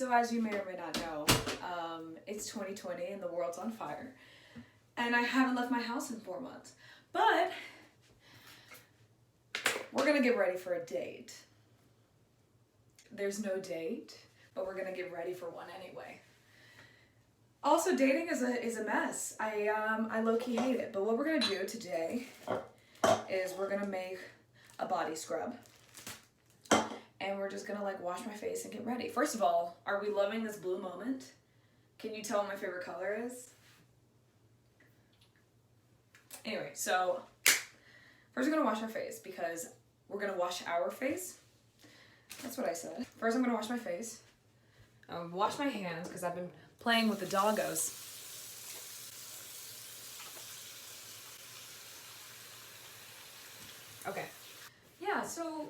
So as you may or may not know, it's 2020 and the world's on fire. And I haven't left my house in 4 months. But we're going to get ready for a date. There's no date, but we're going to get ready for one anyway. Also, dating is a mess. I low-key hate it. But what we're going to do today is we're going to make a body scrub. And we're just going to like wash my face and get ready. First of all, are we loving this blue moment? Can you tell what my favorite color is? Anyway, so first I'm going to wash my face because we're going to wash our face. That's what I said. First I'm going to wash my face. Wash my hands because I've been playing with the doggos. Okay. Yeah, so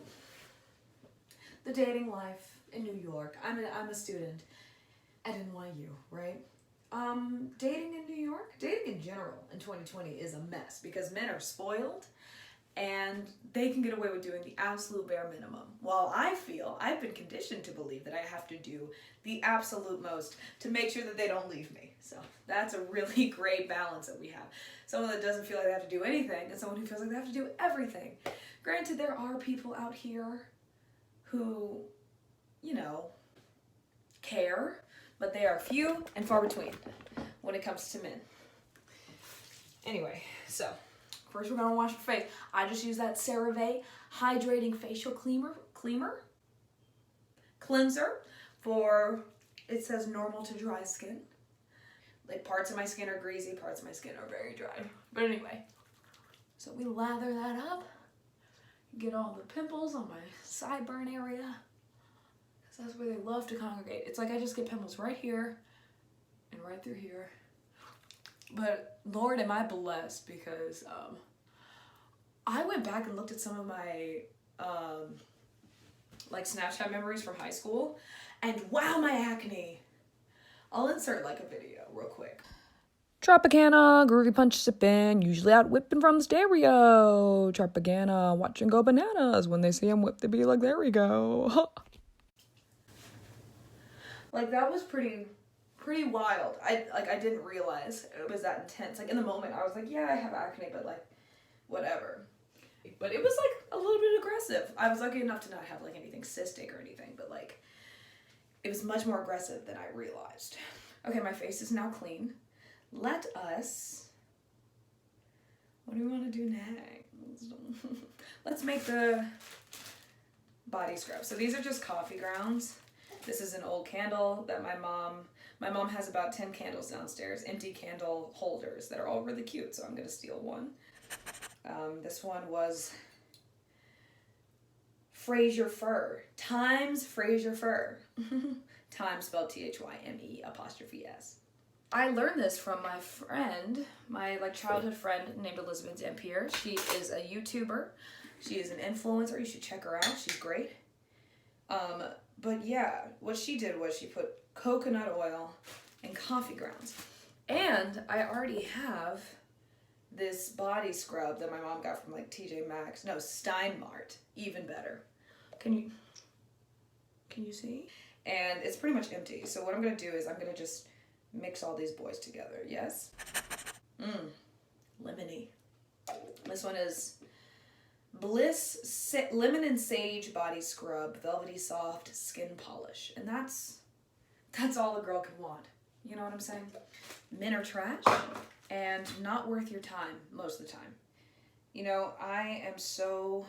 the dating life in New York. I'm a student at NYU, right? Dating in New York, dating in general in 2020 is a mess because men are spoiled and they can get away with doing the absolute bare minimum. While I feel I've been conditioned to believe that I have to do the absolute most to make sure that they don't leave me. So that's a really great balance that we have. Someone that doesn't feel like they have to do anything and someone who feels like they have to do everything. Granted, there are people out here who, you know, care, but they are few and far between when it comes to men. Anyway, so first we're gonna wash our face. I just use that CeraVe hydrating facial cleanser for, it says normal to dry skin. Like parts of my skin are greasy, parts of my skin are very dry. But anyway, so we lather that up, get all the pimples on my sideburn area. That's where they love to congregate. It's like I just get pimples right here and right through here. But Lord, am I blessed because I went back and looked at some of my like Snapchat memories from high school, and wow, my acne. I'll insert like a video real quick. Tropicana, groovy punch sipping, usually out whipping from the stereo. Tropicana, watching go bananas. When they see him whip, they be like, there we go. Like that was pretty wild. I didn't realize it was that intense. Like in the moment I was like, yeah, I have acne, but like whatever. But it was like a little bit aggressive. I was lucky enough to not have like anything cystic or anything, but like it was much more aggressive than I realized. Okay, my face is now clean. Let us, what do we want to do next? Let's make the body scrub. So these are just coffee grounds. This is an old candle that my mom has about 10 candles downstairs, empty candle holders that are all really cute, so I'm going to steal one. This one was Fraser Fir, Times Fraser Fir. Time spelled THYME''S. I learned this from my friend, my like childhood friend named Elizabeth Dampier. She is a YouTuber. She is an influencer. You should check her out. She's great. But yeah, what she did was she put coconut oil and coffee grounds. And I already have this body scrub that my mom got from like TJ Maxx. No, Steinmart. Even better. Can you see? And it's pretty much empty. So what I'm going to do is I'm going to just mix all these boys together. Yes? Lemony. This one is Bliss Lemon and Sage Body Scrub, Velvety Soft Skin Polish. And that's all a girl can want. You know what I'm saying? Men are trash and not worth your time most of the time. You know, I'm so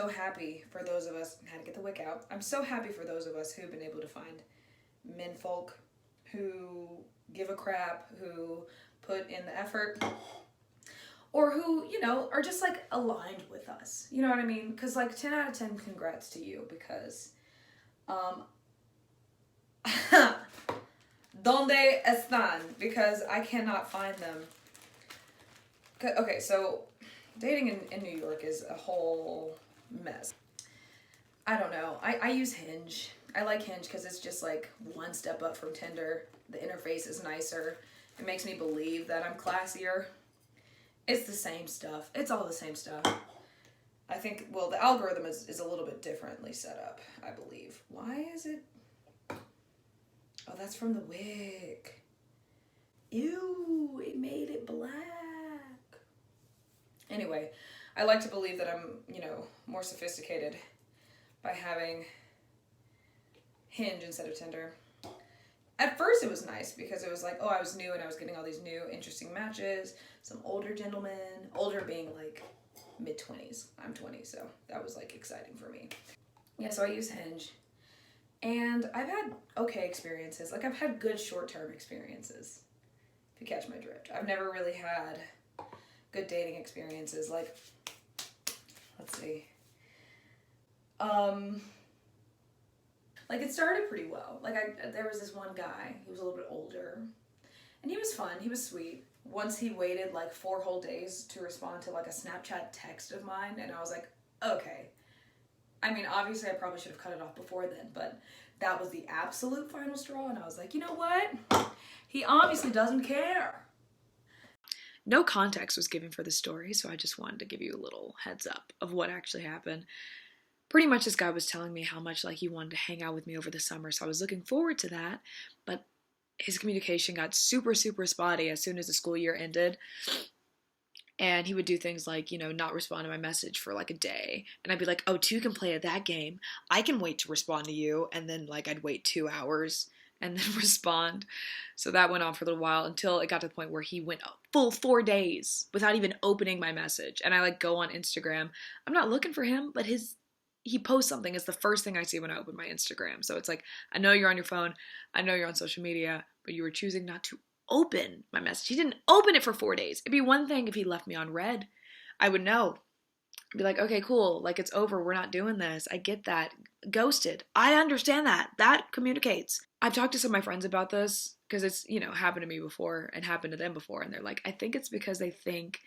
happy for those of us, I had to get the wick out. I'm so happy for those of us who've been able to find menfolk who give a crap, who put in the effort, or who, you know, are just like aligned with us. You know what I mean? Because like 10 out of 10 congrats to you because ¿Dónde están? Because I cannot find them. Okay, so dating in New York is a whole mess. I don't know. I use Hinge. I like Hinge because it's just like one step up from Tinder. The interface is nicer. It makes me believe that I'm classier. It's the same stuff. It's all the same stuff. I think, well, the algorithm is a little bit differently set up, I believe. Why is it Oh, that's from the wig. Ew, it made it black. Anyway, I like to believe that I'm, you know, more sophisticated by having Hinge instead of Tinder. At first it was nice because it was like, oh, I was new and I was getting all these new interesting matches. Some older gentlemen, older being like mid-20s. I'm 20, so that was like exciting for me. Yeah, so I use Hinge. And I've had okay experiences. Like I've had good short-term experiences, if you catch my drift. I've never really had good dating experiences. Like, let's see. Like it started pretty well. Like there was this one guy, he was a little bit older, and he was fun, he was sweet. Once he waited like 4 whole days to respond to like a Snapchat text of mine, and I was like, okay. I mean, obviously I probably should have cut it off before then, but that was the absolute final straw, and I was like, you know what? He obviously doesn't care. No context was given for the story, so I just wanted to give you a little heads up of what actually happened. Pretty much this guy was telling me how much like he wanted to hang out with me over the summer, so I was looking forward to that, but his communication got super, super spotty as soon as the school year ended. And he would do things like, you know, not respond to my message for like a day. And I'd be like, oh, 2 can play at that game. I can wait to respond to you. And then like I'd wait 2 hours and then respond. So that went on for a little while until it got to the point where he went a full 4 days without even opening my message. And I like go on Instagram. I'm not looking for him, but he posts something. It's the first thing I see when I open my Instagram. So it's like, I know you're on your phone. I know you're on social media, but you were choosing not to open my message. He didn't open it for 4 days. It'd be one thing if he left me on red. I would know. I'd be like, okay, cool. Like it's over. We're not doing this. I get that. Ghosted. I understand that. That communicates. I've talked to some of my friends about this because it's, you know, happened to me before and happened to them before. And they're like, I think it's because they think,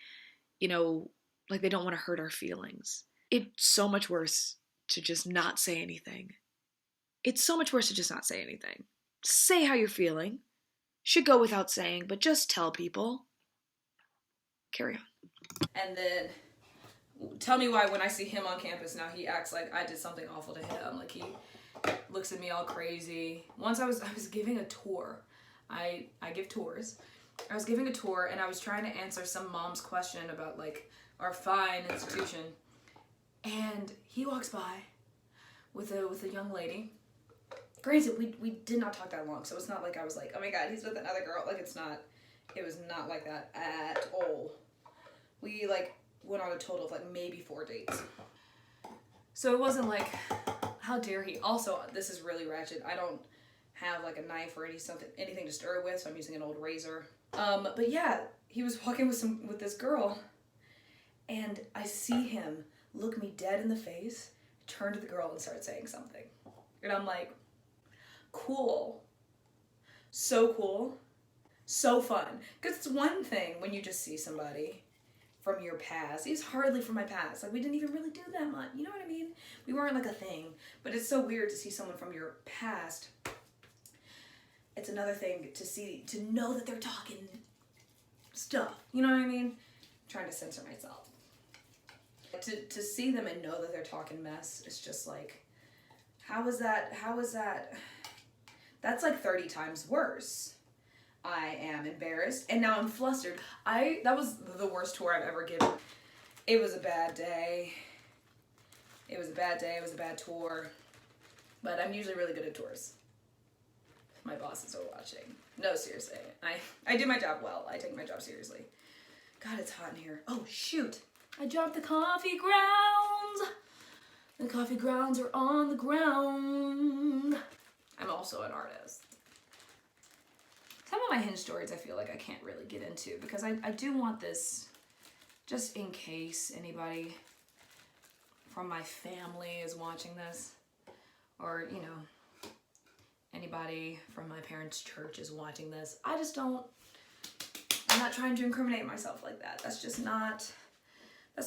you know, like they don't want to hurt our feelings. It's so much worse to just not say anything. It's so much worse to just not say anything. Say how you're feeling. Should go without saying, but just tell people. Carry on. And then tell me why when I see him on campus now he acts like I did something awful to him. Like he looks at me all crazy. Once I was giving a tour. I give tours. I was giving a tour and I was trying to answer some mom's question about like our fine institution. And he walks by with a young lady. Granted, we did not talk that long, so it's not like I was like, oh my god, he's with another girl. Like it was not like that at all. We like went on a total of like maybe 4 dates. So it wasn't like, how dare he? Also, this is really ratchet. I don't have like a knife or anything to stir it with, so I'm using an old razor. But yeah, he was walking with this girl, and I see him look me dead in the face, turn to the girl and start saying something. And I'm like, cool. So cool. So fun. Because it's one thing when you just see somebody from your past. He's hardly from my past. Like, we didn't even really do that much. You know what I mean? We weren't like a thing. But it's so weird to see someone from your past. It's another thing to know that they're talking stuff. You know what I mean? I'm trying to censor myself. To see them and know that they're talking mess is just like, how is that? That's like 30 times worse. I am embarrassed and now I'm flustered. That was the worst tour I've ever given. It was a bad day. It was a bad tour. But I'm usually really good at tours. My bosses are watching. No, seriously. I do my job well. I take my job seriously. God, it's hot in here. Oh, shoot. I dropped the coffee grounds. The coffee grounds are on the ground. I'm also an artist. Some of my Hinge stories I feel like I can't really get into because I do want this just in case anybody from my family is watching this, or, you know, anybody from my parents' church is watching this. I'm not trying to incriminate myself like that. That's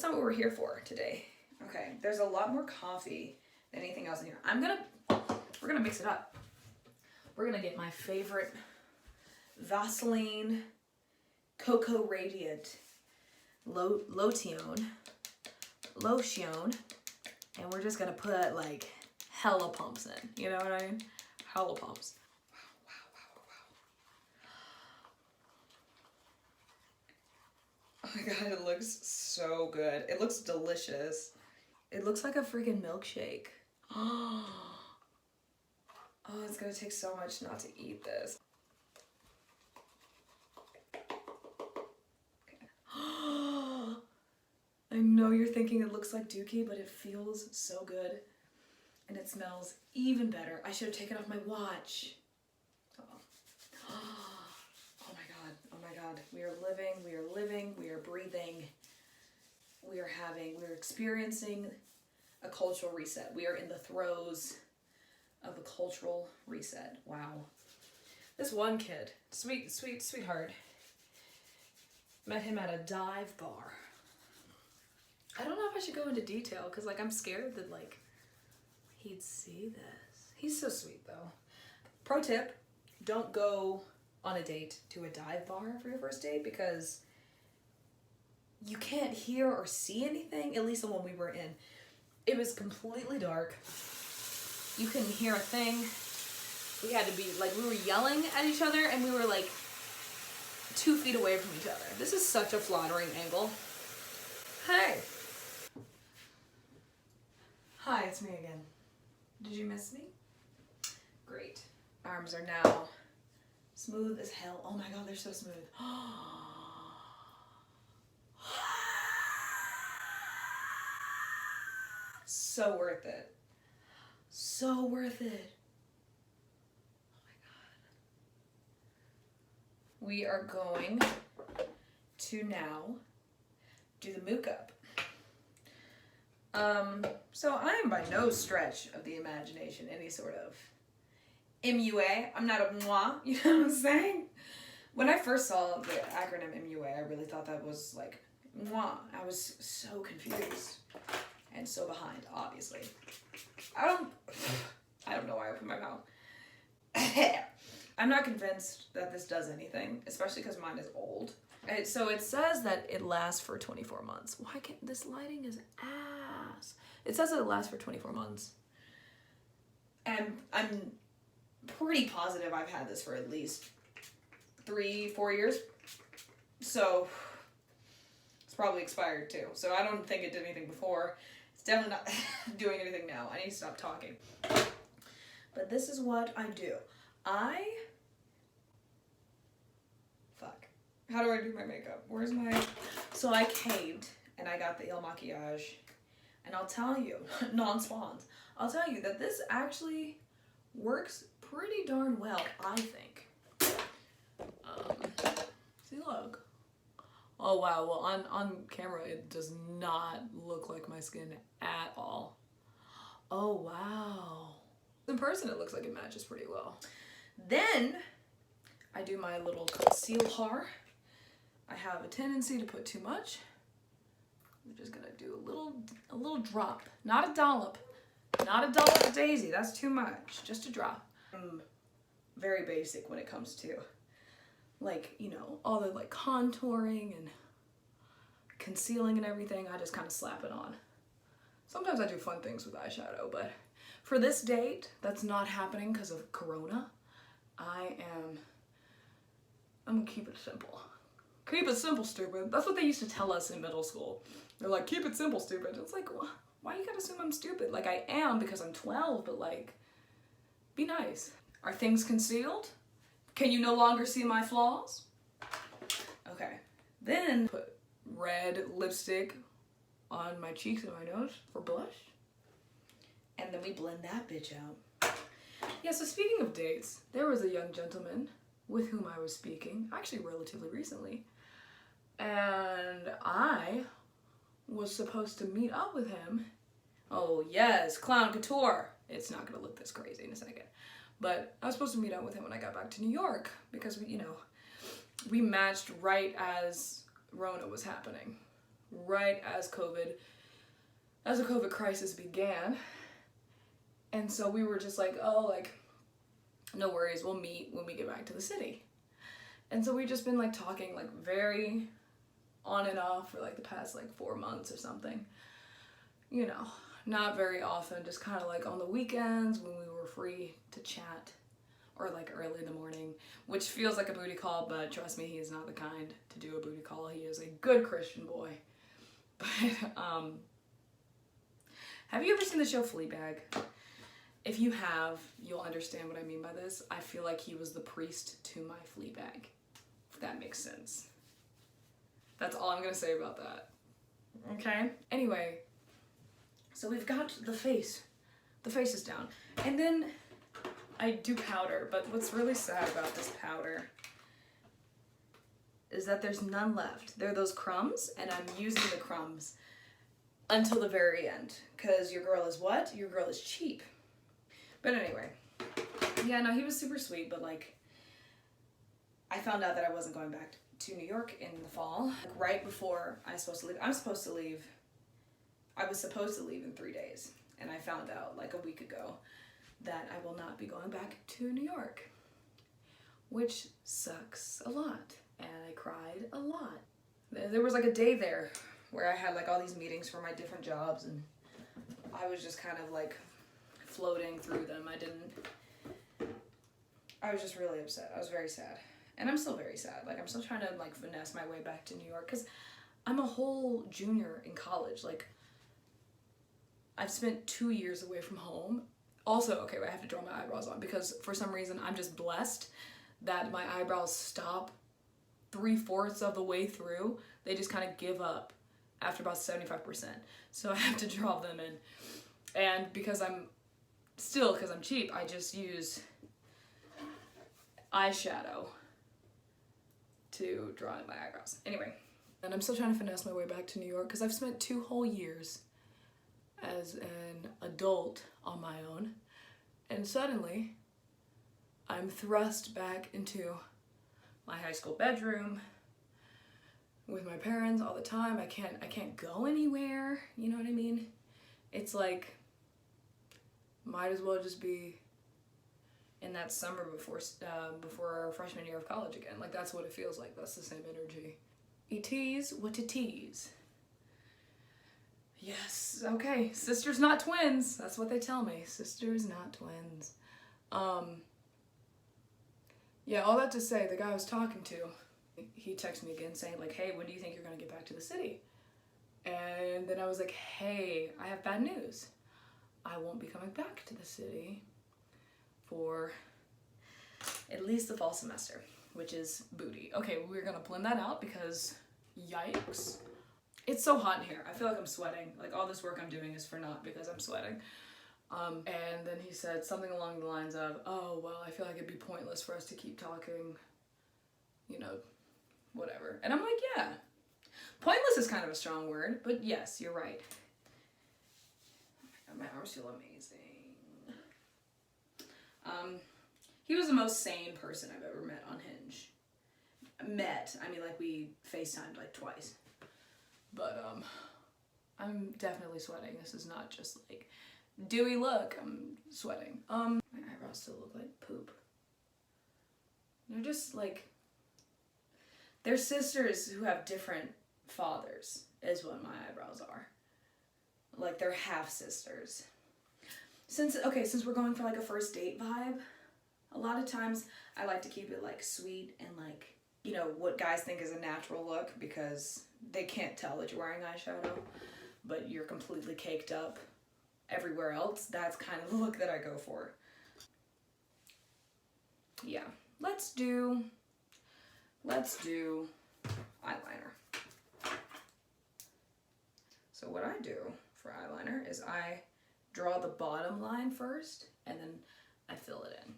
not what we're here for today. Okay, there's a lot more coffee than anything else in here. We're gonna mix it up. We're gonna get my favorite Vaseline Cocoa Radiant lotion, and we're just gonna put like hella pumps in. You know what I mean? Hella pumps. my god, it looks so good. It looks delicious. It looks like a freaking milkshake. Oh, it's gonna take so much not to eat this. I know you're thinking it looks like Dookie, but it feels so good. And it smells even better. I should have taken off my watch. Oh my god, oh my god. We are living, we are breathing. We're experiencing a cultural reset. We are in the throes of a cultural reset. Wow. This one kid, sweetheart, met him at a dive bar. I don't know if I should go into detail because like I'm scared that like he'd see this. He's so sweet though. Pro tip, don't go on a date to a dive bar for your first date because you can't hear or see anything, at least the one we were in. It was completely dark. You couldn't hear a thing. We had to be, like, we were yelling at each other and we were like 2 feet away from each other. This is such a flattering angle. Hey. Hi, it's me again. Did you miss me? Great. Arms are now smooth as hell. Oh my god, they're so smooth. So worth it. So worth it. Oh my god. We are going to now do the mook up. So I am by no stretch of the imagination any sort of MUA. I'm not a moi, you know what I'm saying? When I first saw the acronym MUA, I really thought that was like moi. I was so confused and so behind, obviously. I don't know why I opened my mouth. I'm not convinced that this does anything, especially because mine is old. So it says that it lasts for 24 months. Why can't this lighting is ass? It says that it lasts for 24 months. And I'm pretty positive I've had this for at least 3-4 years. So it's probably expired too. So I don't think it did anything before. It's definitely not doing anything now. I need to stop talking. But this is what I do. How do I do my makeup? Where's my... So I caved and I got the Il Maquillage. And I'll tell you, non-spawns, I'll tell you that this actually works pretty darn well, I think. See, look. Oh wow, well on camera it does not look like my skin at all. Oh wow. In person it looks like it matches pretty well. Then I do my little concealer. I have a tendency to put too much. I'm just gonna do a little drop, not a dollop. Not a dollop of Daisy, that's too much, just a drop. I'm very basic when it comes to like, you know, all the like contouring and concealing and everything. I just kind of slap it on. Sometimes I do fun things with eyeshadow, but for this date, that's not happening because of Corona. I'm gonna keep it simple. Keep it simple, stupid. That's what they used to tell us in middle school. They're like, keep it simple, stupid. It's like, why you gotta assume I'm stupid? Like, I am because I'm 12, but like, be nice. Are things concealed? Can you no longer see my flaws? Okay. Then put red lipstick on my cheeks and my nose for blush. And then we blend that bitch out. Yeah, so speaking of dates, there was a young gentleman with whom I was speaking, actually relatively recently. And I was supposed to meet up with him. Oh yes, Clown Couture. It's not gonna look this crazy in a second. But I was supposed to meet up with him when I got back to New York because we matched right as Rona was happening. Right as the COVID crisis began. And so we were just like, oh, like, no worries, we'll meet when we get back to the city. And so we've just been like talking like very on and off for like the past like 4 months or something. You know, not very often, just kind of like on the weekends when we were free to chat. or like early in the morning, which feels like a booty call, but trust me, he is not the kind to do a booty call. He is a good Christian boy. But have you ever seen the show Fleabag? If you have, you'll understand what I mean by this. I feel like he was the priest to my Fleabag, if that makes sense. That's all I'm gonna say about that. Okay? Anyway, so we've got the face. The face is down. And then I do powder, but what's really sad about this powder is that there's none left. There are those crumbs, and I'm using the crumbs until the very end. Because your girl is what? Your girl is cheap. But anyway, yeah, no, he was super sweet, but like, I found out that I wasn't going back to New York in the fall. Like, right before I was supposed to leave. I was supposed to leave in 3 days. And I found out like a week ago that I will not be going back to New York, which sucks a lot. And I cried a lot. There was like a day there where I had like all these meetings for my different jobs, and I was just kind of like floating through them. I was just really upset. I was very sad. And I'm still very sad. Like, I'm still trying to like finesse my way back to New York, because I'm a whole junior in college. Like, I've spent 2 years away from home. Also, okay, I have to draw my eyebrows on, because for some reason I'm just blessed that my eyebrows stop 3/4 of the way through. They just kind of give up after about 75%. So I have to draw them in. And because I'm cheap, I just use eyeshadow to draw in my eyebrows. Anyway, and I'm still trying to finesse my way back to New York, because I've spent 2 whole years as an adult on my own, and suddenly I'm thrust back into my high school bedroom with my parents all the time. I can't go anywhere, you know what I mean? It's like, might as well just be in that summer before our freshman year of college again. Like, that's what it feels like. That's the same energy. It is what it is. Yes, okay, sisters not twins. That's what they tell me. Sisters not twins. Yeah, all that to say, the guy I was talking to, he texted me again saying like, hey, when do you think you're gonna get back to the city? And then I was like, hey, I have bad news. I won't be coming back to the city for at least the fall semester, which is booty. Okay, we're gonna blend that out because yikes. It's so hot in here. I feel like I'm sweating. Like, all this work I'm doing is for naught because I'm sweating. And then he said something along the lines of, oh, well, I feel like it'd be pointless for us to keep talking, you know, whatever. And I'm like, yeah. Pointless is kind of a strong word, but yes, you're right. Oh my God, my arms feel amazing. He was the most sane person I've ever met on Hinge. I mean, like, we FaceTimed like twice. But, I'm definitely sweating. This is not just like dewy look. I'm sweating. My eyebrows still look like poop. They're just like, they're sisters who have different fathers, is what my eyebrows are. Like, they're half sisters. Since we're going for like a first date vibe, a lot of times I like to keep it like sweet and like, you know, what guys think is a natural look, because they can't tell that you're wearing eyeshadow, but you're completely caked up everywhere else. That's kind of the look that I go for. Yeah, let's do eyeliner. So what I do for eyeliner is I draw the bottom line first, and then I fill it in.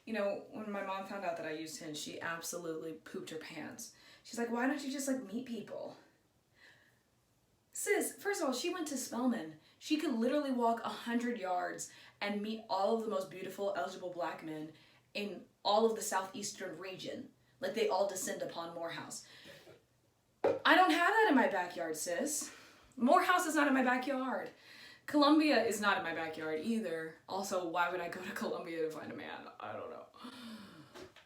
You know, when my mom found out that I used Hinge, she absolutely pooped her pants. She's like, why don't you just like meet people? Sis, first of all, she went to Spelman. She could literally walk 100 yards and meet all of the most beautiful eligible black men in all of the southeastern region. Like, they all descend upon Morehouse. I don't have that in my backyard, sis. Morehouse is not in my backyard. Columbia is not in my backyard either. Also, why would I go to Columbia to find a man? I don't know.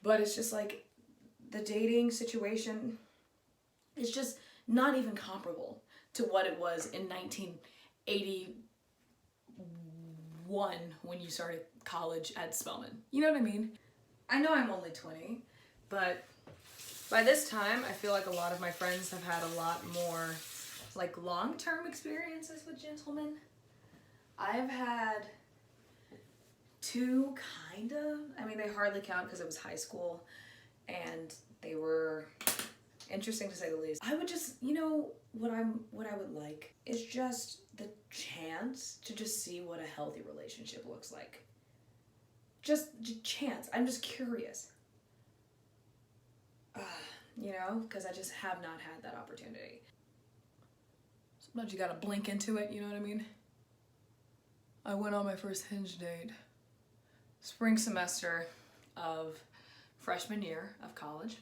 But it's just like, the dating situation is just not even comparable to what it was in 1981 when you started college at Spelman. You know what I mean? I know I'm only 20, but by this time, I feel like a lot of my friends have had a lot more like long-term experiences with gentlemen. I've had two, kind of. I mean, they hardly count because it was high school and they were interesting to say the least. I would just, you know, what I would like is just the chance to just see what a healthy relationship looks like. Just chance. I'm just curious. You know, because I just have not had that opportunity. Sometimes you gotta blink into it, you know what I mean? I went on my first Hinge date. Spring semester of freshman year of college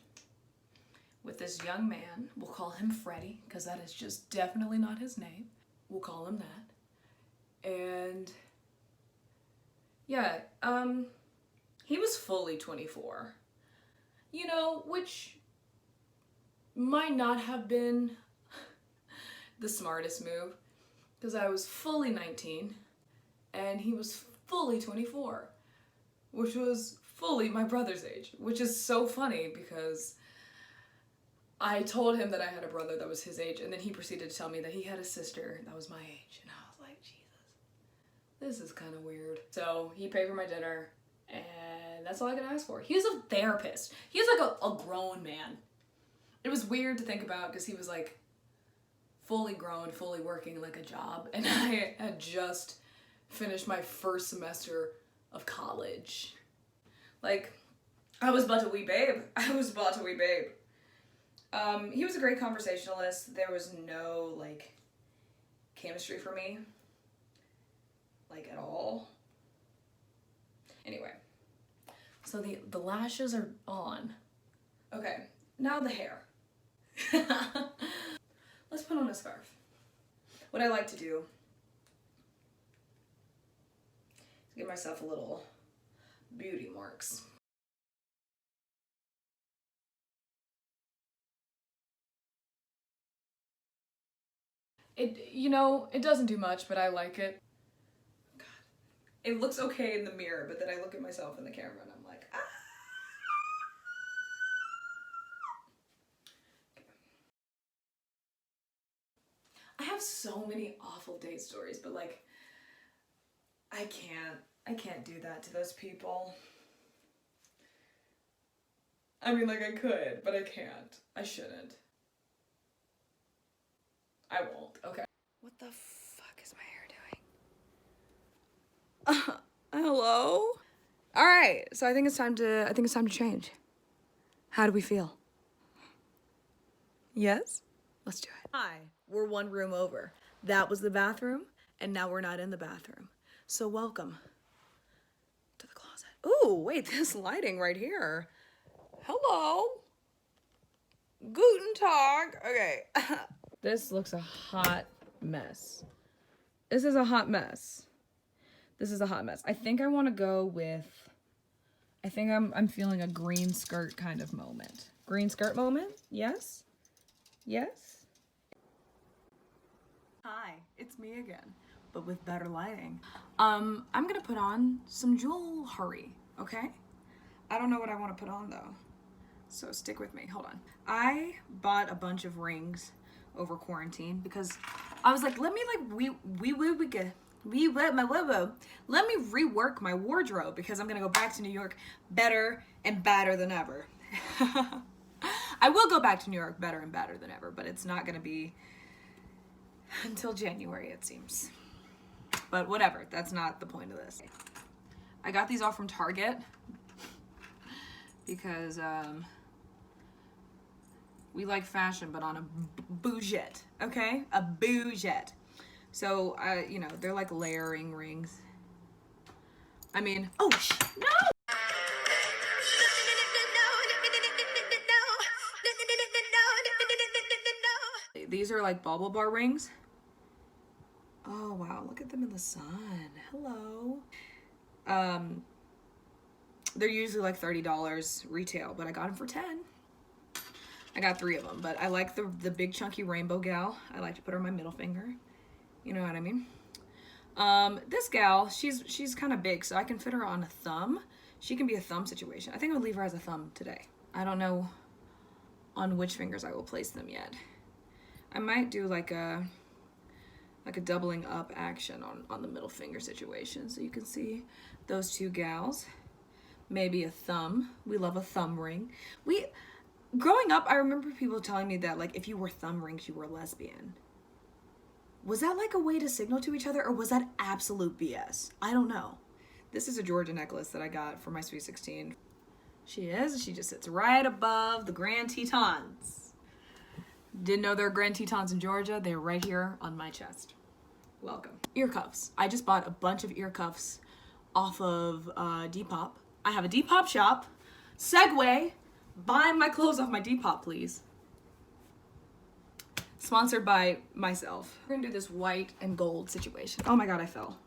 with this young man. We'll call him Freddie, because that is just definitely not his name. We'll call him that. And yeah, he was fully 24. You know, which might not have been the smartest move, because I was fully 19 and he was fully 24, which was fully my brother's age, which is so funny because I told him that I had a brother that was his age, and then he proceeded to tell me that he had a sister that was my age, and I was like, Jesus, this is kind of weird. So he paid for my dinner, and that's all I could ask for. He was a therapist. He was like a grown man. It was weird to think about because he was like fully grown, fully working like a job, and I had just finished my first semester of college. Like, I was but a wee babe. He was a great conversationalist. There was no like chemistry for me, like at all. Anyway, so the lashes are on. Okay, now the hair. Let's put on a scarf. What I like to do is give myself a little beauty marks. You know, it doesn't do much, but I like it. God. It looks okay in the mirror, but then I look at myself in the camera and I'm like, ah. I have so many awful date stories, but like, I can't do that to those people. I mean, like, I could, but I can't. I shouldn't. I won't. Okay. What the fuck is my hair doing? Hello? All right. So I think it's time to change. How do we feel? Yes? Let's do it. Hi. We're one room over. That was the bathroom, and now we're not in the bathroom. So welcome to the closet. Ooh, wait, this lighting right here. Hello. Guten Tag. Okay. This looks a hot mess. This is a hot mess. I think I want to go with, I'm feeling a green skirt kind of moment. Green skirt moment? Yes? Yes? Hi, it's me again, but with better lighting. I'm gonna put on some jewelry, okay? I don't know what I want to put on though, so stick with me. Hold on. I bought a bunch of rings over quarantine because I was like, let me rework my wardrobe because I'm gonna go back to New York better and badder than ever. I will go back to New York better and badder than ever, but it's not gonna be until January, it seems. But whatever, that's not the point of this. I got these all from Target because we like fashion, but on a budget, okay? A budget. So, you know, they're like layering rings. I mean, oh, no! These are like bubble bar rings. Oh, wow, look at them in the sun. Hello. They're usually like $30 retail, but I got them for $10. I got 3 of them, but I like the big chunky rainbow gal. I like to put her on my middle finger. You know what I mean? This gal, she's kind of big, so I can fit her on a thumb. She can be a thumb situation. I think I'll leave her as a thumb today. I don't know on which fingers I will place them yet. I might do like a doubling up action on the middle finger situation, so you can see those 2 gals. Maybe a thumb. We love a thumb ring. Growing up, I remember people telling me that, like, if you wore thumb rings, you were a lesbian. Was that like a way to signal to each other, or was that absolute BS? I don't know. This is a Georgia necklace that I got for my Sweet 16. She just sits right above the Grand Tetons. Didn't know there were Grand Tetons in Georgia. They're right here on my chest. Welcome. Ear cuffs. I just bought a bunch of ear cuffs off of Depop. I have a Depop shop. Segue. Buying my clothes off my Depop, please. Sponsored by myself. We're gonna do this white and gold situation. Oh my god, I fell.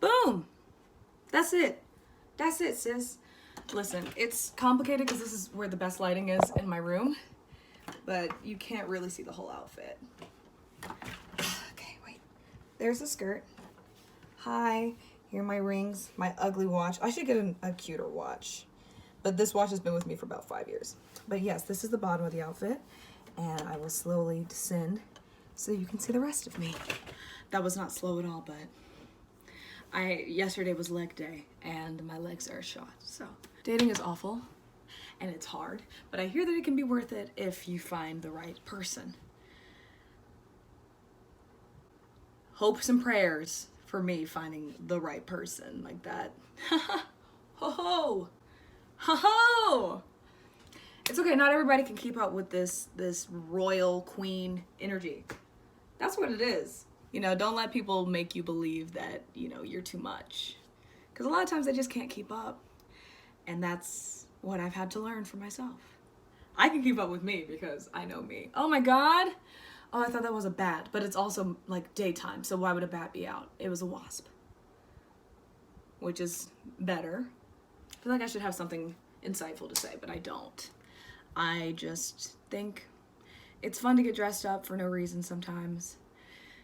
Boom! That's it, sis. Listen, it's complicated because this is where the best lighting is in my room, but you can't really see the whole outfit. Okay, wait. There's the skirt. Hi. Here are my rings, my ugly watch. I should get a cuter watch. But this watch has been with me for about 5 years. But yes, this is the bottom of the outfit. And I will slowly descend so you can see the rest of me. That was not slow at all, but yesterday was leg day and my legs are shot. So dating is awful and it's hard, but I hear that it can be worth it if you find the right person. Hopes and prayers for me finding the right person like that. Ho ho! Ho ho! It's okay, not everybody can keep up with this royal queen energy. That's what it is. You know, don't let people make you believe that, you know, you're too much. Because a lot of times they just can't keep up. And that's what I've had to learn for myself. I can keep up with me because I know me. Oh my god! Oh, I thought that was a bat, but it's also like daytime, so why would a bat be out? It was a wasp. Which is better. I feel like I should have something insightful to say, but I don't. I just think it's fun to get dressed up for no reason sometimes,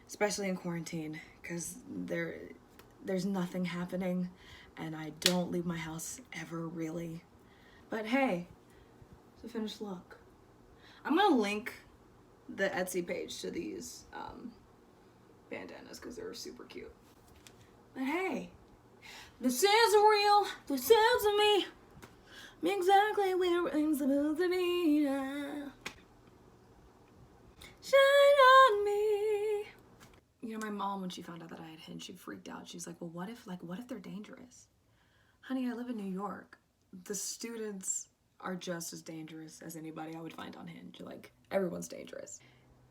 especially in quarantine, because there's nothing happening, and I don't leave my house ever, really. But hey, it's a finished look. I'm gonna link the Etsy page to these bandanas because they're super cute. But hey, this is real. This is me. Exactly where I'm supposed to be now. Shine on me. You know, my mom, when she found out that I had Hinge, she freaked out. She was like, well, what if they're dangerous? Honey, I live in New York. The students are just as dangerous as anybody I would find on Hinge. Like, everyone's dangerous.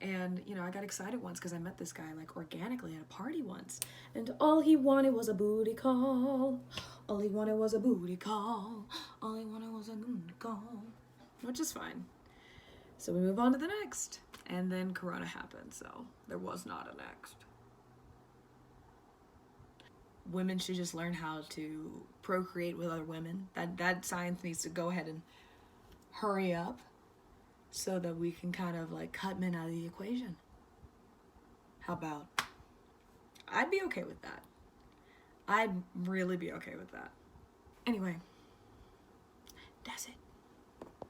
And, you know, I got excited once because I met this guy, like, organically at a party once. And all he wanted was a booty call. All he wanted was a booty call. All he wanted was a booty call. Which is fine. So we move on to the next. And then Corona happened, so there was not a next. Women should just learn how to procreate with other women. That science needs to go ahead and hurry up so that we can kind of like cut men out of the equation. How about? I'd be okay with that. I'd really be okay with that. Anyway, that's it.